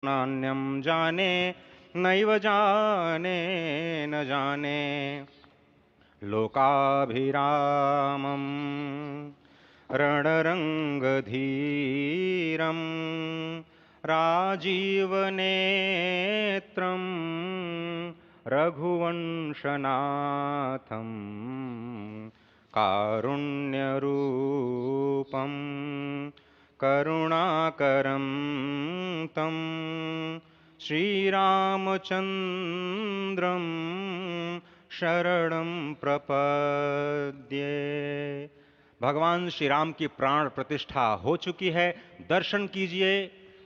नान्यं जाने नैव जाने न जाने लोकाभिरामं रणरङ्गधीरं राजीवनेत्रं रघुवंशनाथं कारुण्यरूपं करुणाकरं तं श्रीरामचन्द्रं शरणं प्रपद्ये। भगवान श्री राम की प्राण प्रतिष्ठा हो चुकी है। दर्शन कीजिए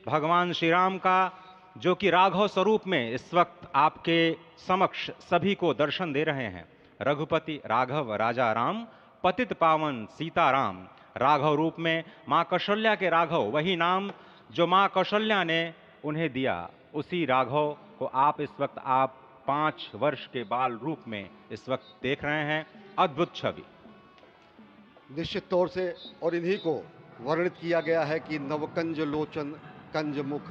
भगवान श्री राम का, जो कि राघव स्वरूप में इस वक्त आपके समक्ष सभी को दर्शन दे रहे हैं। रघुपति राघव राजा राम, पतित पावन सीताराम। राघव रूप में माँ कौशल्या के राघव, वही नाम जो माँ कौशल्या ने उन्हें दिया, उसी राघव को आप इस वक्त 5 वर्ष के बाल रूप में इस वक्त देख रहे हैं। अद्भुत छवि। निश्चित तौर से, और इन्हीं को वर्णित किया गया है कि नवकंज लोचन कंज मुख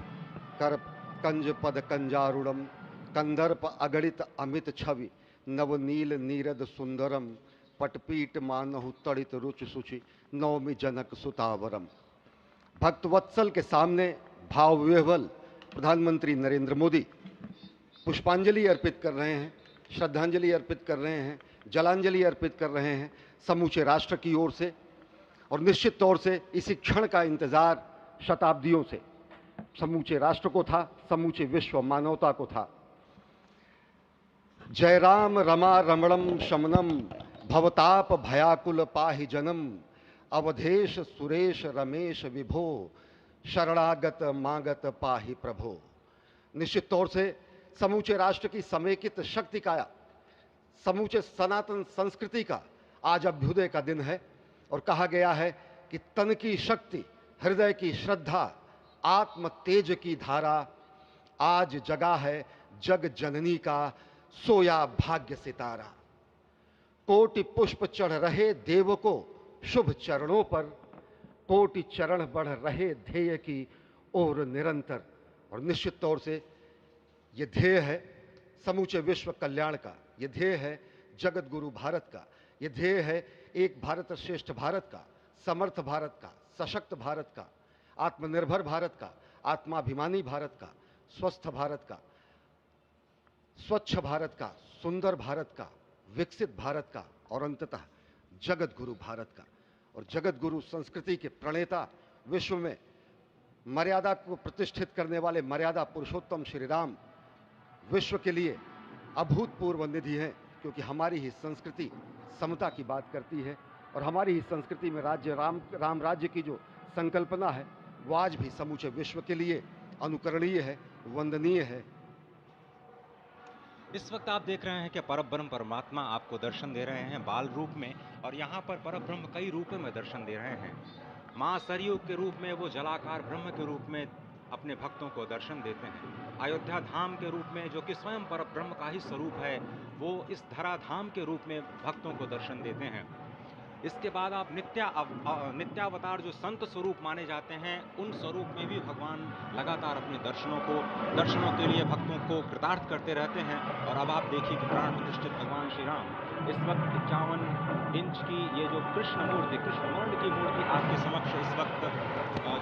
कर कंज पद कंजारुणम कंदर्प अगणित अमित छवि नवनील नीरद सुंदरम पटपीट मानहु तड़ित रुचि सुचि नवमी जनक सुतावरम। भक्तवत्सल के सामने भाव विह्वल प्रधानमंत्री नरेंद्र मोदी पुष्पांजलि अर्पित कर रहे हैं, श्रद्धांजलि अर्पित कर रहे हैं, जलांजलि अर्पित कर रहे हैं समूचे राष्ट्र की ओर से। और निश्चित तौर से इसी क्षण का इंतजार शताब्दियों से समूचे राष्ट्र को था, समूचे विश्व मानवता को था। जय राम रमा रमणम शमनम भवताप भयाकुल पाहि जनम अवधेश सुरेश रमेश विभो शरणागत मागत पाहि प्रभो। निश्चित तौर से समूचे राष्ट्र की समेकित शक्ति का, समूचे सनातन संस्कृति का आज अभ्युदय का दिन है। और कहा गया है कि तन की शक्ति, हृदय की श्रद्धा, आत्म तेज की धारा आज जगा है जग जननी का सोया भाग्य सितारा। कोटि पुष्प चढ़ रहे देव को शुभ चरणों पर, कोटि चरण बढ़ रहे ध्येय की ओर निरंतर। और निश्चित तौर से ये ध्येय है समूचे विश्व कल्याण का, ये ध्येय है जगत गुरु भारत का, ये ध्येय है एक भारत श्रेष्ठ भारत का, समर्थ भारत का, सशक्त भारत का, आत्मनिर्भर भारत का, आत्माभिमानी भारत का, स्वस्थ भारत का, स्वच्छ भारत का, सुंदर भारत का, विकसित भारत का, और अंततः जगत गुरु भारत का। और जगत गुरु संस्कृति के प्रणेता, विश्व में मर्यादा को प्रतिष्ठित करने वाले मर्यादा पुरुषोत्तम श्री राम विश्व के लिए अभूतपूर्व निधि है, क्योंकि हमारी ही संस्कृति समता की बात करती है। और हमारी ही संस्कृति में राज्य राम राज्य की जो संकल्पना है वो आज भी समूचे विश्व के लिए अनुकरणीय है, वंदनीय है। इस वक्त आप देख रहे हैं कि परब्रह्म परमात्मा आपको दर्शन दे रहे हैं बाल रूप में, और यहाँ पर परब्रह्म कई रूपों में दर्शन दे रहे हैं। माँ सरयू के रूप में वो जलाकार ब्रह्म के रूप में अपने भक्तों को दर्शन देते हैं। अयोध्या धाम के रूप में, जो कि स्वयं परब्रह्म का ही स्वरूप है, वो इस धरा धाम के रूप में भक्तों को दर्शन देते हैं। इसके बाद आप नित्यावतार जो संत स्वरूप माने जाते हैं, उन स्वरूप में भी भगवान लगातार अपने दर्शनों के लिए भक्तों को कृतार्थ करते रहते हैं। और अब आप देखिए कि प्राण प्रतिष्ठित भगवान श्री राम इस वक्त 51 इंच की ये जो कृष्ण वर्ण की मूर्ति आपके समक्ष इस वक्त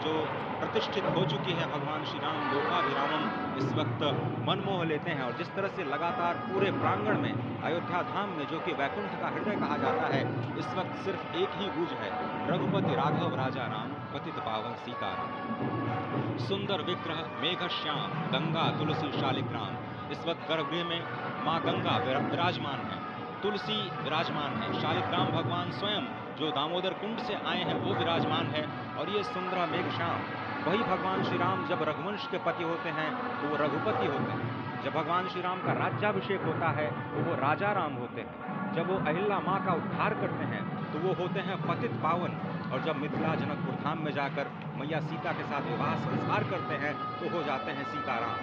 जो प्रतिष्ठित हो चुकी है। भगवान श्री राम लोकाभिरामम इस वक्त मनमोह लेते हैं। और जिस तरह से लगातार पूरे प्रांगण में, अयोध्या धाम में, जो कि वैकुंठ का हृदय कहा जाता है, इस वक्त सिर्फ एक ही गूंज है, रघुपति राघव राजा राम, पतित पावन सीताराम। सुंदर विग्रह मेघश्याम गंगा तुलसी शालिग्राम। इस वक्त गर्भगृह में माँ गंगा विराजमान है, तुलसी विराजमान है, शालिग्राम भगवान स्वयं जो दामोदर कुंड से आए हैं वो विराजमान है। और ये सुंदर मेघश्याम, वही भगवान श्री राम जब रघुवंश के पति होते हैं तो वो रघुपति होते हैं। जब भगवान श्री राम का राज्याभिषेक होता है तो वो राजा राम होते हैं। जब वो अहिल्या माँ का उद्धार करते हैं तो वो होते हैं पतित पावन। और जब मिथिला जनकपुर धाम में जाकर मैया सीता के साथ विवाह संस्कार करते हैं तो हो जाते हैं सीताराम।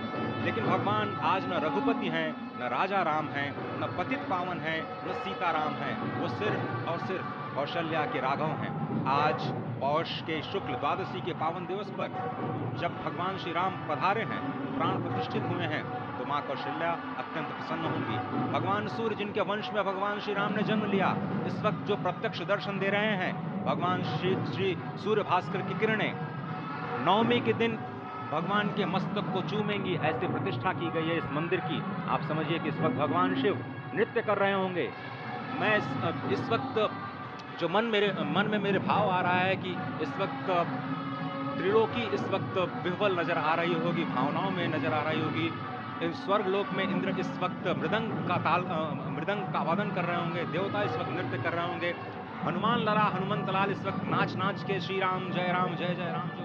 लेकिन भगवान आज न रघुपति हैं, न राजा राम हैं, न पतित पावन हैं, न सीताराम हैं। वो सिर्फ और सिर्फ कौशल्या के राघव हैं। आज पौष के शुक्ल द्वादशी के पावन दिवस पर जब भगवान श्री राम पधारे हैं प्राण प्रतिष्ठित हुए हैं तो माँ कौशल्या अत्यंत प्रसन्न होंगी। भगवान सूर्य जिनके वंश में भगवान श्री राम ने जन्म लिया, इस वक्त जो प्रत्यक्ष दर्शन दे रहे हैं, भगवान श्री सूर्य भास्कर की किरणें नवमी के दिन भगवान के मस्तक को चूमेंगी, ऐसी प्रतिष्ठा की गई है इस मंदिर की। आप समझिए कि इस वक्त भगवान शिव नृत्य कर रहे होंगे। मैं इस वक्त जो मन में मेरे भाव आ रहा है कि इस वक्त त्रिलोकी इस वक्त विह्वल नजर आ रही होगी, भावनाओं में नजर आ रही होगी। इस स्वर्ग लोक में इंद्र इस वक्त मृदंग का वादन कर रहे होंगे, देवता इस वक्त नृत्य कर रहे होंगे, हनुमान लला हनुमंत लाल इस वक्त नाच नाच के श्री राम जय जय राम जो